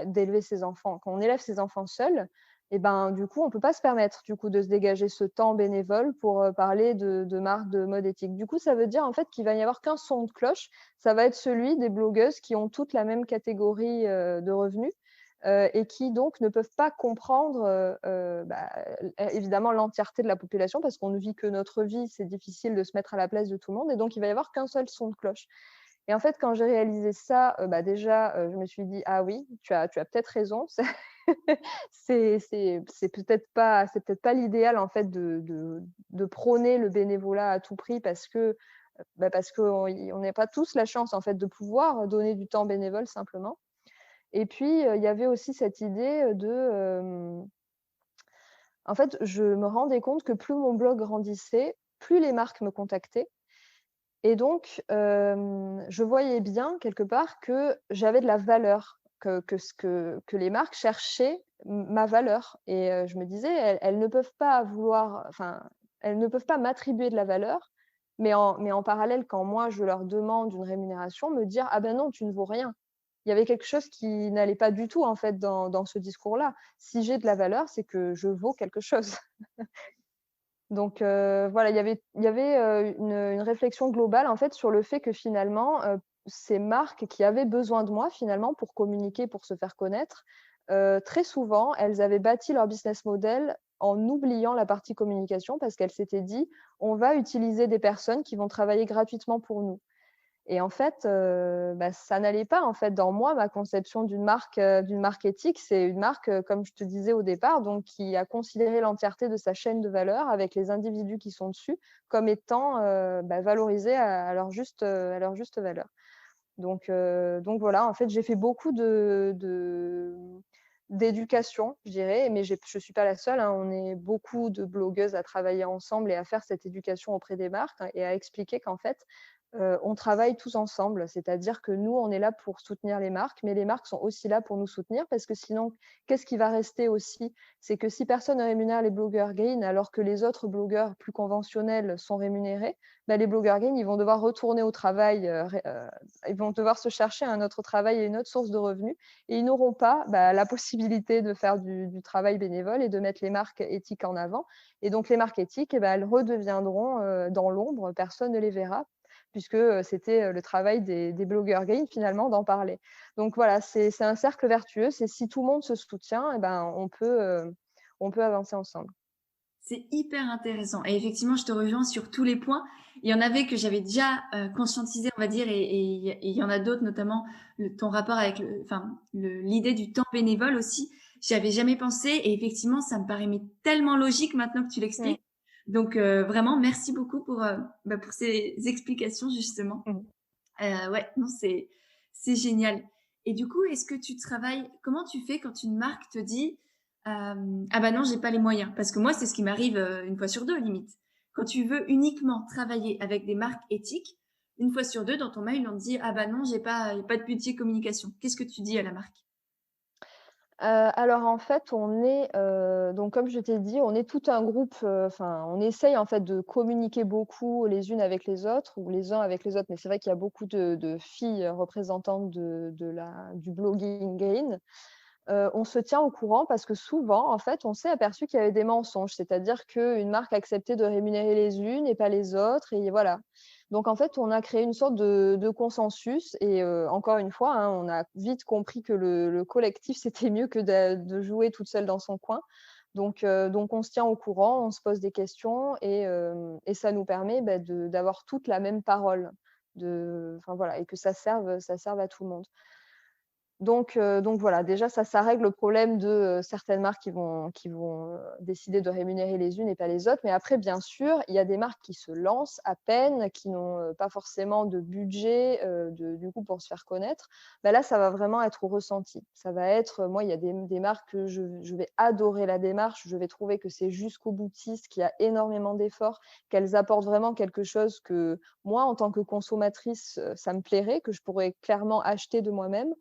d'élever ses enfants, quand on élève ses enfants seul, et ben, du coup, on peut pas se permettre, du coup, de se dégager ce temps bénévole pour, parler de marques de mode éthique. Du coup, ça veut dire, en fait, qu'il va y avoir qu'un son de cloche, ça va être celui des blogueuses qui ont toutes la même catégorie, de revenus, et qui donc ne peuvent pas comprendre, bah, évidemment l'entièreté de la population parce qu'on ne vit que notre vie, c'est difficile de se mettre à la place de tout le monde et donc il va y avoir qu'un seul son de cloche. Et en fait, quand j'ai réalisé ça, bah, déjà, je me suis dit: «Ah oui, tu as peut-être raison». C'est peut-être pas l'idéal, en fait, de prôner le bénévolat à tout prix parce que, parce qu'on n'a pas tous la chance, en fait, de pouvoir donner du temps bénévole simplement. Et puis, il y avait aussi cette idée, en fait, je me rendais compte que plus mon blog grandissait, plus les marques me contactaient. Et donc, je voyais bien quelque part que j'avais de la valeur, que les marques cherchaient ma valeur. Et je me disais: «Elles ne peuvent pas vouloir, enfin, elles ne peuvent pas m'attribuer de la valeur, mais en parallèle, quand moi je leur demande une rémunération, me dire: "Ah ben non, tu ne vaux rien"». Il y avait quelque chose qui n'allait pas du tout, en fait, dans ce discours-là. Si j'ai de la valeur, c'est que je vaux quelque chose. Donc voilà, il y avait, une réflexion globale, en fait, sur le fait que finalement, ces marques qui avaient besoin de moi, finalement, pour communiquer, pour se faire connaître, très souvent, elles avaient bâti leur business model en oubliant la partie communication parce qu'elles s'étaient dit: «On va utiliser des personnes qui vont travailler gratuitement pour nous». Et en fait, ça n'allait pas, en fait, dans moi, ma conception d'une marque éthique. C'est une marque, comme je te disais au départ, donc qui a considéré l'entièreté de sa chaîne de valeur avec les individus qui sont dessus comme étant, valorisés à leur juste valeur. Donc voilà, en fait, j'ai fait beaucoup d'éducation, je dirais, mais je suis pas la seule, hein. On est beaucoup de blogueuses à travailler ensemble et à faire cette éducation auprès des marques, hein, et à expliquer qu'en fait, on travaille tous ensemble. C'est-à-dire que nous, on est là pour soutenir les marques, mais les marques sont aussi là pour nous soutenir parce que sinon, qu'est-ce qui va rester aussi? C'est que si personne ne rémunère les blogueurs green alors que les autres blogueurs plus conventionnels sont rémunérés, bah, les blogueurs green, ils vont devoir retourner au travail, ils vont devoir se chercher un autre travail et une autre source de revenus, et ils n'auront pas, la possibilité de faire du travail bénévole et de mettre les marques éthiques en avant. Et donc les marques éthiques, eh ben, elles redeviendront, dans l'ombre, personne ne les verra puisque, c'était, le travail des blogueurs green finalement d'en parler. Donc voilà, c'est un cercle vertueux, c'est si tout le monde se soutient, eh ben, on peut avancer ensemble. C'est hyper intéressant et effectivement, je te rejoins sur tous les points. Il y en avait que j'avais déjà, conscientisé, on va dire et il y en a d'autres, notamment ton rapport avec l'idée du temps bénévole aussi. J'y avais jamais pensé et effectivement, ça me paraît mais tellement logique maintenant que tu Mmh. l'expliques. Donc vraiment merci beaucoup pour ces explications justement. Mmh. Ouais, non, c'est génial. Et du coup, est-ce que tu travailles comment tu fais quand une marque te dit, «Ah bah non, j'ai pas les moyens»? Parce que moi, c'est ce qui m'arrive, 1 fois sur 2 limite. Quand tu veux uniquement travailler avec des marques éthiques, 1 fois sur 2 dans ton mail, on te dit: «Ah bah non, j'ai pas de budget communication». Qu'est-ce que tu dis à la marque? Alors en fait, donc comme je t'ai dit, on est tout un groupe, enfin, on essaye en fait de communiquer beaucoup les unes avec les autres ou les uns avec les autres, mais c'est vrai qu'il y a beaucoup de filles, représentantes du blogging green. On se tient au courant parce que souvent, en fait, on s'est aperçu qu'il y avait des mensonges. C'est-à-dire qu'une marque acceptait de rémunérer les unes et pas les autres et voilà. Donc en fait, on a créé une sorte de consensus et encore une fois, hein, on a vite compris que le collectif, c'était mieux que de jouer toute seule dans son coin. Donc on se tient au courant, on se pose des questions et ça nous permet, d'avoir toutes la même parole, enfin voilà, et que ça serve à tout le monde. Donc voilà, déjà ça règle le problème de, certaines marques qui vont, décider de rémunérer les unes et pas les autres. Mais après, bien sûr, il y a des marques qui se lancent à peine, qui n'ont, pas forcément de budget, du coup pour se faire connaître. Bah, là, ça va vraiment être au ressenti. Ça va être, moi, il y a des marques que je vais adorer la démarche, je vais trouver que c'est jusqu'au boutiste, qu'il y a énormément d'efforts, qu'elles apportent vraiment quelque chose que moi, en tant que consommatrice, ça me plairait, que je pourrais clairement acheter de moi-même.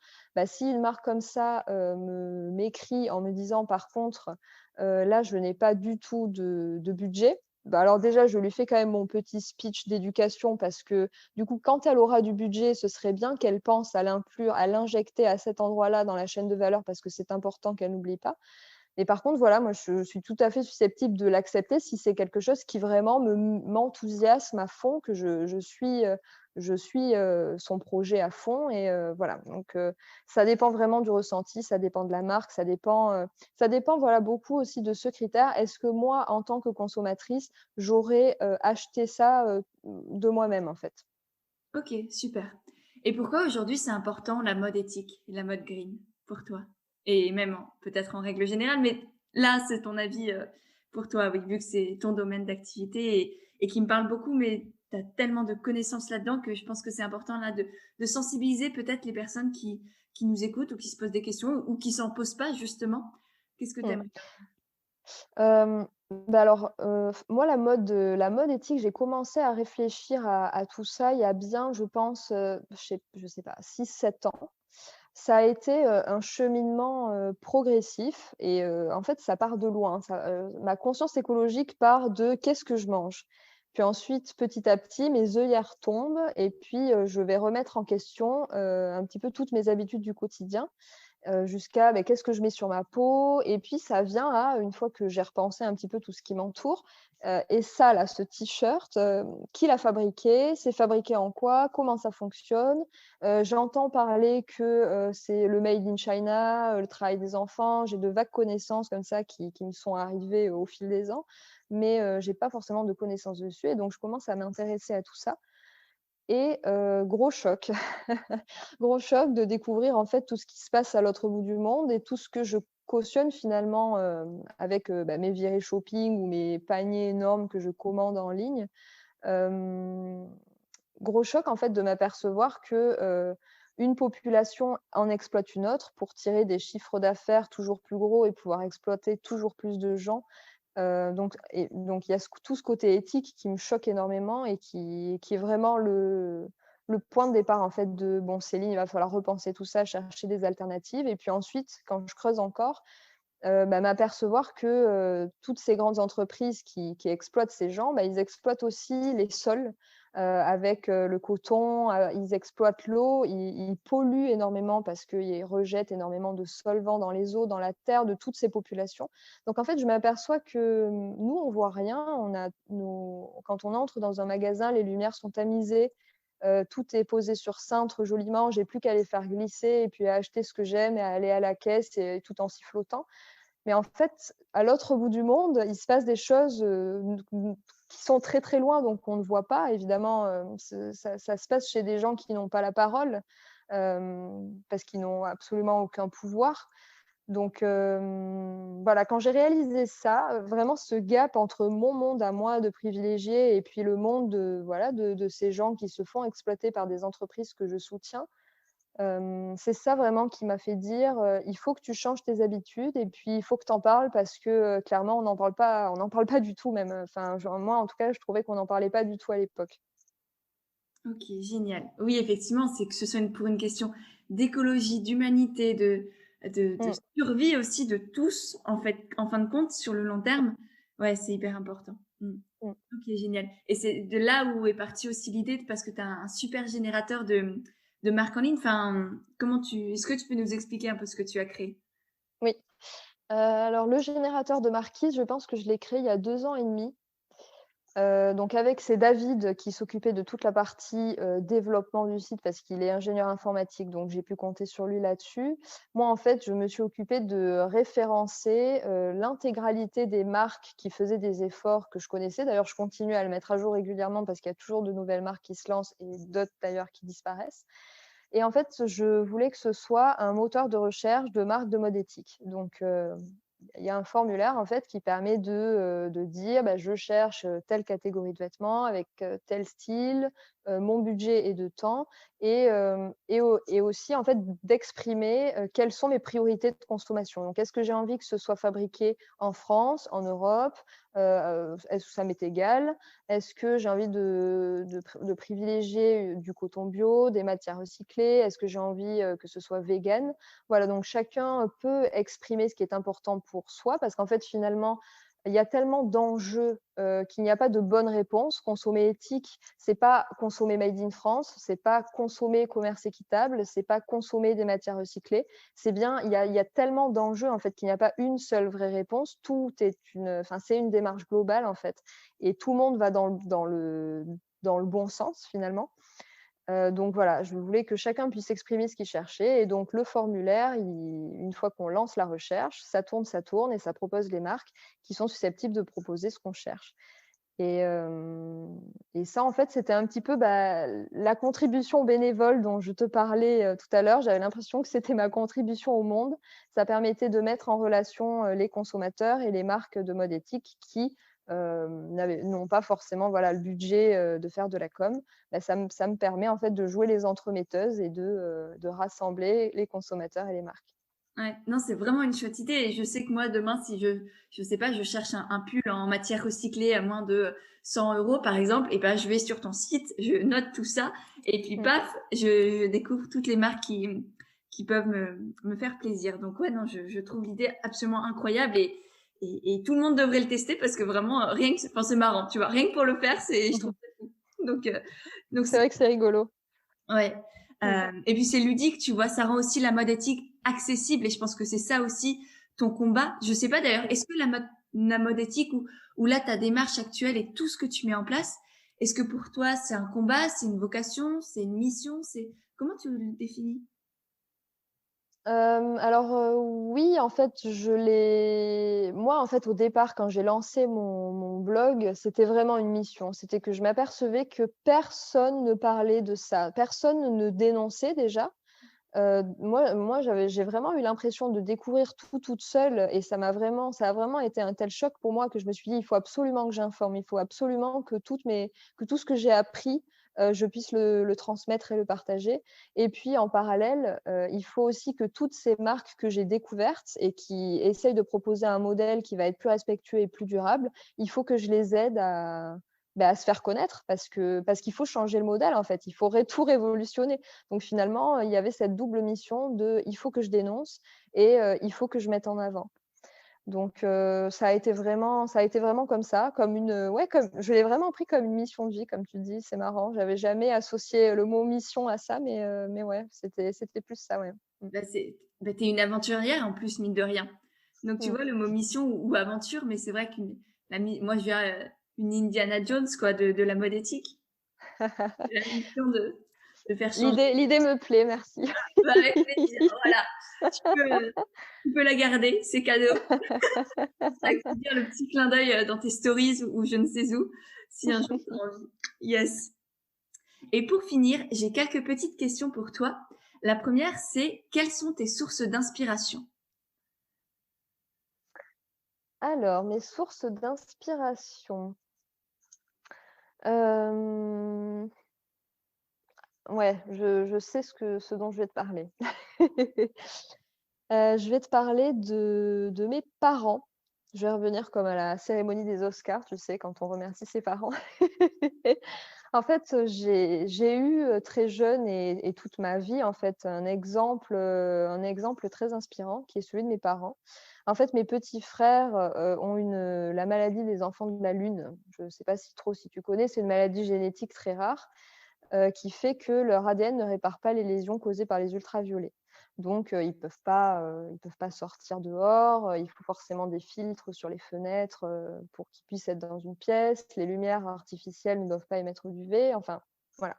Si une marque comme ça, m'écrit en me disant: «Par contre, là, je n'ai pas du tout de budget», alors déjà, je lui fais quand même mon petit speech d'éducation parce que, du coup, quand elle aura du budget, ce serait bien qu'elle pense à l'inclure, à l'injecter à cet endroit-là dans la chaîne de valeur parce que c'est important qu'elle n'oublie pas. Et par contre, voilà, moi, je suis tout à fait susceptible de l'accepter si c'est quelque chose qui vraiment m'enthousiasme à fond, que je suis son projet à fond et voilà. Donc ça dépend vraiment du ressenti, ça dépend de la marque, ça dépend, voilà, beaucoup aussi de ce critère. Est-ce que moi, en tant que consommatrice, j'aurais, acheté ça, de moi-même, en fait? OK, super. Et pourquoi aujourd'hui c'est important la mode éthique et la mode green pour toi? Et même peut-être en règle générale, mais là, c'est ton avis, pour toi, oui, vu que c'est ton domaine d'activité et qui me parle beaucoup, mais tu as tellement de connaissances là-dedans que je pense que c'est important là de sensibiliser peut-être les personnes qui nous écoutent ou qui se posent des questions ou qui s'en posent pas justement. Qu'est-ce que tu Mmh. aimerais? Bah, alors, moi la mode éthique, j'ai commencé à réfléchir à tout ça il y a bien, je pense, je sais pas, 6 7 ans. Ça a été, un cheminement, progressif et en fait, ça part de loin. Ma conscience écologique part de: «Qu'est-ce que je mange?» Puis ensuite, petit à petit, mes œillères tombent et puis, je vais remettre en question, un petit peu toutes mes habitudes du quotidien. Jusqu'à, beh, qu'est-ce que je mets sur ma peau? Et puis ça vient à, une fois que j'ai repensé un petit peu tout ce qui m'entoure, et ça là, ce t-shirt, qui l'a fabriqué? C'est fabriqué en quoi? Comment ça fonctionne? J'entends parler que, c'est le made in China, le travail des enfants. J'ai de vagues connaissances comme ça qui me sont arrivées au fil des ans, mais j'ai pas forcément de connaissances dessus et donc je commence à m'intéresser à tout ça et gros choc. Gros choc de découvrir en fait tout ce qui se passe à l'autre bout du monde et tout ce que je cautionne finalement, avec, bah, mes virées shopping ou mes paniers énormes que je commande en ligne. Hem, Gros choc en fait de m'apercevoir que, une population en exploite une autre pour tirer des chiffres d'affaires toujours plus gros et pouvoir exploiter toujours plus de gens. Donc il y a tout ce côté éthique qui me choque énormément et qui est vraiment le point de départ en fait de: «Bon Céline, il va falloir repenser tout ça, chercher des alternatives» et puis ensuite quand je creuse encore, bah, m'apercevoir que, toutes ces grandes entreprises qui exploitent ces gens, bah, ils exploitent aussi les sols, avec, le coton, ils exploitent l'eau, ils polluent énormément parce qu'ils rejettent énormément de solvants dans les eaux, dans la terre de toutes ces populations. Donc en fait, je m'aperçois que, nous, on voit rien, on a nos quand on entre dans un magasin, les lumières sont tamisées, tout est posé sur cintre joliment, j'ai plus qu'à les faire glisser et puis à acheter ce que j'aime et à aller à la caisse et tout en sifflotant. Mais en fait, à l'autre bout du monde, il se passe des choses, qui sont très, très loin, donc on ne voit pas. Évidemment, ça se passe chez des gens qui n'ont pas la parole, parce qu'ils n'ont absolument aucun pouvoir. Donc, voilà, quand j'ai réalisé ça, vraiment ce gap entre mon monde à moi de privilégié et puis le monde de voilà, de ces gens qui se font exploiter par des entreprises que je soutiens, c'est ça vraiment qui m'a fait dire, «Il faut que tu changes tes habitudes et puis il faut que tu en parles» parce que, clairement on n'en parle pas du tout même, enfin genre moi en tout cas je trouvais qu'on n'en parlait pas du tout à l'époque. OK, génial. Oui, effectivement, c'est que ce soit pour une question d'écologie, d'humanité, de Mmh, survie aussi de tous, en fait, en fin de compte, sur le long terme. Ouais, c'est hyper important. mmh. OK, génial. Et c'est de là où est partie aussi l'idée, parce que tu as un super générateur de marque en ligne. Enfin, est-ce que tu peux nous expliquer un peu ce que tu as créé? Oui, alors le générateur de marquise, je pense que je l'ai créé il y a 2 ans et demi. Donc avec c'est David qui s'occupait de toute la partie, développement du site parce qu'il est ingénieur informatique, donc j'ai pu compter sur lui là-dessus. Moi, en fait, je me suis occupée de référencer, l'intégralité des marques qui faisaient des efforts que je connaissais. D'ailleurs, je continue à le mettre à jour régulièrement parce qu'il y a toujours de nouvelles marques qui se lancent et d'autres d'ailleurs qui disparaissent. Et en fait, je voulais que ce soit un moteur de recherche de marques de mode éthique. Donc, il y a un formulaire en fait qui permet de dire: «Bah, je cherche, telle catégorie de vêtements avec, tel style, mon budget est de temps» et aussi en fait d'exprimer, quelles sont mes priorités de consommation. Donc est-ce que j'ai envie que ce soit fabriqué en France, en Europe? Est-ce que ça m'est égal? Est-ce que j'ai envie de privilégier, du coton bio, des matières recyclées? Est-ce que j'ai envie, que ce soit vegan? Voilà, donc chacun peut exprimer ce qui est important pour soi parce qu'en fait, finalement, il y a tellement d'enjeux, qu'il n'y a pas de bonne réponse. Consommer éthique, c'est pas consommer made in France, c'est pas consommer commerce équitable, c'est pas consommer des matières recyclées. C'est bien il y a tellement d'enjeux, en fait, qu'il n'y a pas une seule vraie réponse. Tout est enfin, c'est une démarche globale, en fait et tout le monde va dans le bon sens, finalement. Donc voilà, je voulais que chacun puisse exprimer ce qu'il cherchait et donc le formulaire, une fois qu'on lance la recherche, ça tourne et ça propose les marques qui sont susceptibles de proposer ce qu'on cherche. Et, et ça, en fait, c'était un petit peu la contribution bénévole dont je te parlais tout à l'heure. J'avais l'impression que c'était ma contribution au monde. Ça permettait de mettre en relation les consommateurs et les marques de mode éthique qui n'ont pas forcément voilà, le budget de faire de la com. Bah, ça me permet en fait de jouer les entremetteuses et de rassembler les consommateurs et les marques. Ouais, non, c'est vraiment une chouette idée. Et je sais que moi, demain, si je sais pas, je cherche un pull en matière recyclée à moins de 100 euros, par exemple, et ben, je vais sur ton site, je note tout ça, et puis Mm. paf, je découvre toutes les marques qui peuvent me faire plaisir. Donc, ouais, non, je trouve l'idée absolument incroyable et tout le monde devrait le tester parce que vraiment, rien que, enfin, c'est marrant, tu vois, rien que pour le faire, je trouve ça fou. Donc, donc C'est vrai que c'est rigolo. ouais. Mm. Et puis c'est ludique, tu vois, ça rend aussi la mode éthique accessible et je pense que c'est ça aussi ton combat. Je sais pas d'ailleurs, est-ce que la mode éthique ou là ta démarche actuelle et tout ce que tu mets en place, est-ce que pour toi c'est un combat, c'est une vocation, c'est une mission, c'est comment tu le définis? Alors, oui, en fait, moi, en fait, au départ, quand j'ai lancé mon blog, c'était vraiment une mission. C'était que je m'apercevais que personne ne parlait de ça. Personne ne dénonçait déjà. J'ai vraiment eu l'impression de découvrir tout toute seule et ça a vraiment été un tel choc pour moi que je me suis dit: «Il faut absolument que j'informe, il faut absolument que tout ce que j'ai appris, je puisse le transmettre et le partager» et puis en parallèle, il faut aussi que toutes ces marques que j'ai découvertes et qui essayent de proposer un modèle qui va être plus respectueux et plus durable, il faut que je les aide à se faire connaître parce qu'il faut changer le modèle, en fait. Il faut tout révolutionner. Donc finalement, il y avait cette double mission de: «Il faut que je dénonce et il faut que je mette en avant». Donc ça a été vraiment comme ça, comme ouais, comme je l'ai vraiment pris comme une mission de vie, comme tu dis, c'est marrant. J'avais jamais associé le mot mission à ça, mais ouais, c'était plus ça, ouais. Mmh. Bah t'es une aventurière en plus mine de rien. Donc tu Mmh. vois le mot mission ou aventure, mais c'est vrai moi je viens une Indiana Jones quoi de la mode éthique. La mission de faire changer. L'idée me plaît, merci. Bah, avec plaisir, voilà. Tu peux, tu peux la garder, c'est cadeau. Avec plaisir, le petit clin d'œil dans tes stories ou je ne sais où, si un jour tu as envie. Yes. Et pour finir, j'ai quelques petites questions pour toi. La première, c'est quelles sont tes sources d'inspiration? Alors, mes sources d'inspiration. Hem, ouais, je sais ce dont je vais te parler. Je vais te parler de mes parents. Je vais revenir comme à la cérémonie des Oscars, tu sais, quand on remercie ses parents. En fait, j'ai eu, très jeune et toute ma vie, en fait, un exemple très inspirant qui est celui de mes parents. En fait, mes petits frères, ont la maladie des enfants de la lune. Je ne sais pas si tu connais, c'est une maladie génétique très rare qui fait que leur ADN ne répare pas les lésions causées par les ultraviolets. Donc, ils peuvent pas sortir dehors, il faut forcément des filtres sur les fenêtres, pour qu'ils puissent être dans une pièce. Les lumières artificielles ne doivent pas émettre d'UV, enfin, voilà.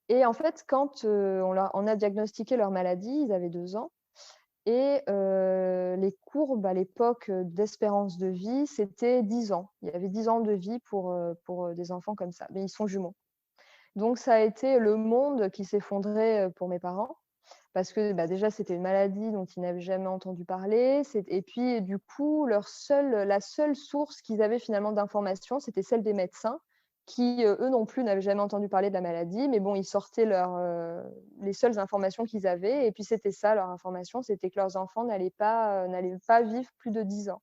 Et en fait, quand, on a diagnostiqué leur maladie, ils avaient 2 ans et les courbes à l'époque, d'espérance de vie, c'était 10 ans. Il y avait 10 ans de vie pour, des enfants comme ça, mais ils sont jumeaux. Donc ça a été le monde qui s'effondrait, pour mes parents parce que, bah, déjà, c'était une maladie dont ils n'avaient jamais entendu parler. Et puis, du coup, la seule source qu'ils avaient finalement d'information, c'était celle des médecins qui, eux non plus, n'avaient jamais entendu parler de la maladie. Mais bon, ils sortaient les seules informations qu'ils avaient et puis c'était ça leur information, c'était que leurs enfants n'allaient pas vivre plus de 10 ans.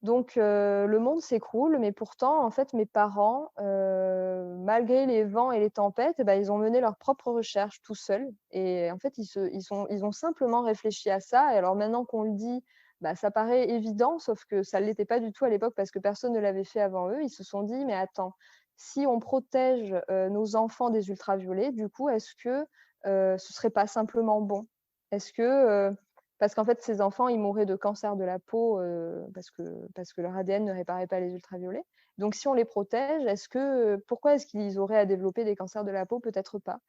Donc le monde s'écroule, mais pourtant, en fait, mes parents, malgré les vents et les tempêtes, eh bah, ils ont mené leurs propres recherches tout seuls et en fait, ils ont simplement réfléchi à ça et alors maintenant qu'on le dit, bah, ça paraît évident, sauf que ça ne l'était pas du tout à l'époque parce que personne ne l'avait fait avant eux. Ils se sont dit: «Mais attends, si on protège, nos enfants des ultraviolets, du coup, est-ce que, ce serait pas simplement bon? Est-ce que, parce qu'en fait, ces enfants, ils mouraient de cancer de la peau, parce que leur ADN ne réparait pas les ultraviolets. Donc si on les protège, pourquoi est-ce qu'ils auraient à développer des cancers de la peau? Peut-être pas.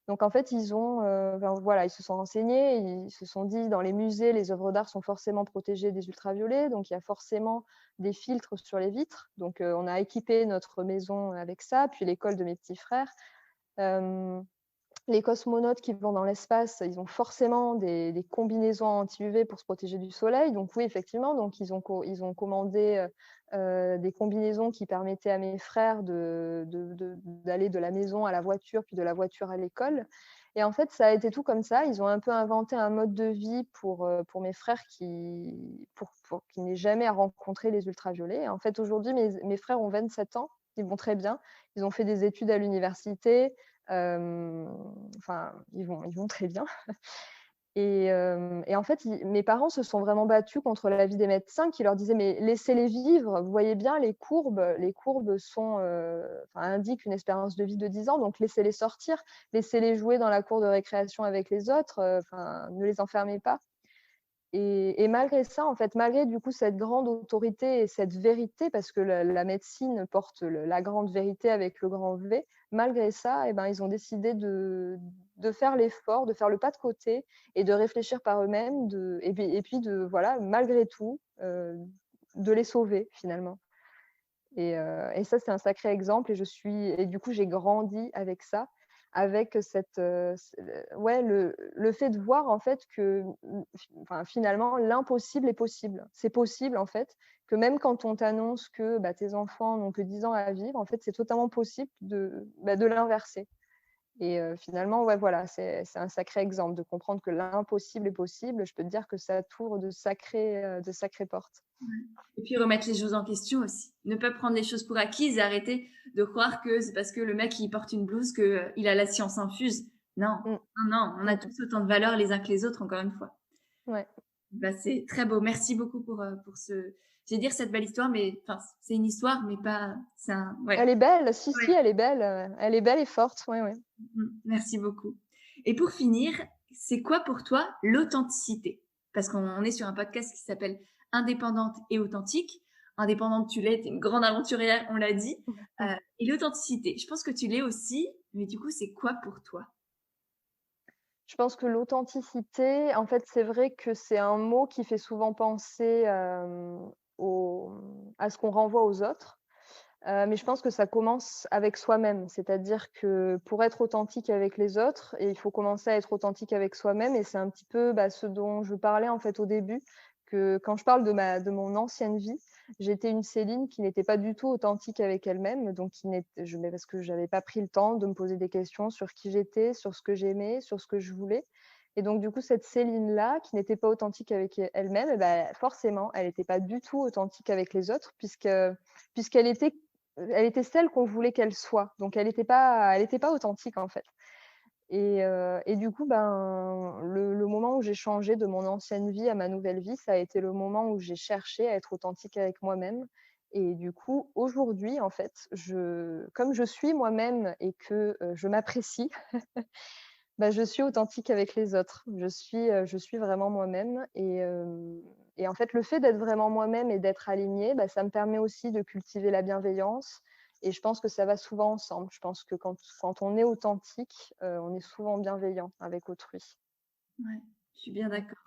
Donc en fait, ils se sont renseignés, ils se sont dit dans les musées, les œuvres d'art sont forcément protégées des ultraviolets, donc il y a forcément des filtres sur les vitres. Donc on a équipé notre maison avec ça, puis l'école de mes petits frères. Hem, les cosmonautes qui vont dans l'espace, ils ont forcément des combinaisons anti-UV pour se protéger du soleil. Donc oui, effectivement, donc ils ont commandé, des combinaisons qui permettaient à mes frères d'aller de la maison à la voiture, puis de la voiture à l'école. Et en fait, ça a été tout comme ça. Ils ont un peu inventé un mode de vie pour mes frères pour qu'ils n'aient jamais à rencontrer les ultraviolets. Et en fait, aujourd'hui, mes frères ont 27 ans, ils vont très bien. Ils ont fait des études à l'université, enfin, ils vont très bien. Et en fait, mes parents se sont vraiment battus contre l'avis des médecins qui leur disaient: «Mais laissez-les vivre, vous voyez bien les courbes sont, indiquent une espérance de vie de 10 ans, donc laissez-les sortir, laissez-les jouer dans la cour de récréation avec les autres, ne les enfermez pas». Et malgré ça, en fait, malgré du coup cette grande autorité et cette vérité, parce que la médecine porte la grande vérité avec le grand V, malgré ça, eh ben, ils ont décidé de faire l'effort, de faire le pas de côté et de réfléchir par eux-mêmes, et puis voilà, malgré tout, de les sauver finalement. Et ça, c'est un sacré exemple, et du coup, j'ai grandi avec ça, avec cette, ouais, le fait de voir en fait que, finalement, l'impossible est possible. C'est possible en fait, que même quand on t'annonce que, bah, tes enfants n'ont que 10 ans à vivre, en fait, c'est totalement possible de l'inverser. Et finalement, ouais, voilà, c'est un sacré exemple de comprendre que l'impossible est possible. Je peux te dire que ça t'ouvre de sacrées portes. Et puis remettre les choses en question aussi. Ne pas prendre les choses pour acquises et arrêter de croire que c'est parce que le mec il porte une blouse qu'il a la science infuse. Non, Mmh. non, non, on a Mmh. tous autant de valeur les uns que les autres, encore une fois. Ouais. Bah, c'est très beau. Merci beaucoup pour ce. Je vais dire cette belle histoire, mais enfin, c'est une histoire, mais pas. C'est un. Ouais. Elle est belle, si, Ouais. si, elle est belle et forte, ouais, ouais. Merci beaucoup. Et pour finir, c'est quoi pour toi l'authenticité? Parce qu'on est sur un podcast qui s'appelle Indépendante et authentique. Indépendante, tu l'es, tu es une grande aventurière, on l'a dit. Mmh. Et l'authenticité, je pense que tu l'es aussi, mais du coup, c'est quoi pour toi? Je pense que l'authenticité, en fait, c'est vrai que c'est un mot qui fait souvent penser, à ce qu'on renvoie aux autres. Mais je pense que ça commence avec soi-même. C'est-à-dire que pour être authentique avec les autres, il faut commencer à être authentique avec soi-même, et c'est un petit peu, bah, ce dont je parlais, en fait, au début, que quand je parle de mon ancienne vie, j'étais une Céline qui n'était pas du tout authentique avec elle-même, donc qui n'ét je mais parce que j'avais pas pris le temps de me poser des questions sur qui j'étais, sur ce que j'aimais, sur ce que je voulais. Et donc du coup, cette Céline-là, qui n'était pas authentique avec elle-même, et bah, forcément, elle était pas du tout authentique avec les autres, puisqu'elle était elle était celle qu'on voulait qu'elle soit. Donc elle était pas authentique, en fait. Et du coup, ben, le moment où j'ai changé de mon ancienne vie à ma nouvelle vie, ça a été le moment où j'ai cherché à être authentique avec moi-même. Et du coup, aujourd'hui, en fait, comme je suis moi-même et que, je m'apprécie, bah, je suis authentique avec les autres. Je suis vraiment moi-même, et en fait, le fait d'être vraiment moi-même et d'être alignée, bah, ça me permet aussi de cultiver la bienveillance, et je pense que ça va souvent ensemble. Je pense que quand on est authentique, on est souvent bienveillant avec autrui. Ouais, je suis bien d'accord.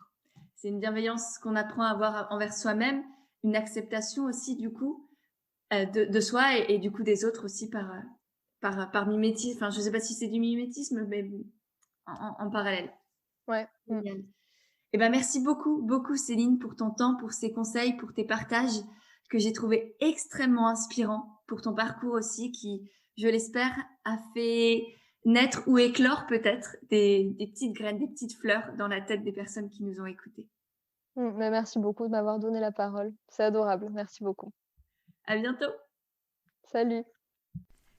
C'est une bienveillance qu'on apprend à avoir envers soi-même, une acceptation aussi, du coup, de soi et du coup des autres aussi par mimétisme. Enfin, je sais pas si c'est du mimétisme, mais en parallèle. Ouais. Mmh. Génial. Eh ben, merci beaucoup, beaucoup Céline pour ton temps, pour ces conseils, pour tes partages que j'ai trouvé extrêmement inspirants, pour ton parcours aussi qui, je l'espère, a fait naître ou éclore peut-être des petites graines, des petites fleurs dans la tête des personnes qui nous ont écoutés. Bah, merci beaucoup de m'avoir donné la parole. C'est adorable. Merci beaucoup. À bientôt. Salut.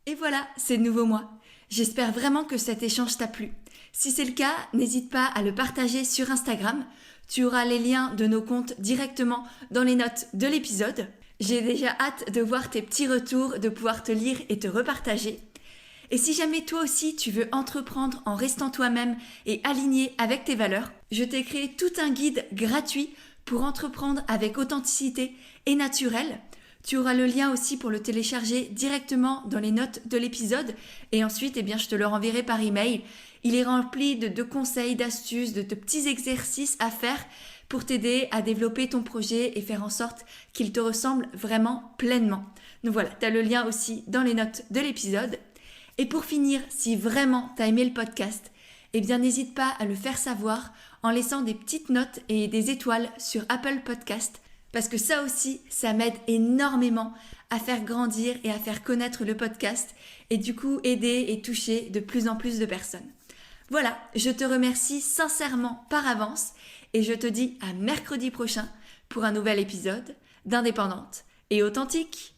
Et voilà, c'est de nouveau moi. J'espère vraiment que cet échange t'a plu. Si c'est le cas, n'hésite pas à le partager sur Instagram. Tu auras les liens de nos comptes directement dans les notes de l'épisode. J'ai déjà hâte de voir tes petits retours, de pouvoir te lire et te repartager. Et si jamais toi aussi tu veux entreprendre en restant toi-même et aligné avec tes valeurs, je t'ai créé tout un guide gratuit pour entreprendre avec authenticité et naturel. Tu auras le lien aussi pour le télécharger directement dans les notes de l'épisode et ensuite je te le renverrai par email. Il est rempli de conseils, d'astuces, de petits exercices à faire pour t'aider à développer ton projet et faire en sorte qu'il te ressemble vraiment pleinement. Donc voilà, tu as le lien aussi dans les notes de l'épisode. Et pour finir, si vraiment tu as aimé le podcast, eh bien n'hésite pas à le faire savoir en laissant des petites notes et des étoiles sur Apple Podcast, parce que ça aussi, ça m'aide énormément à faire grandir et à faire connaître le podcast et du coup aider et toucher de plus en plus de personnes. Voilà, je te remercie sincèrement par avance et je te dis à mercredi prochain pour un nouvel épisode d'Indépendante et Authentique.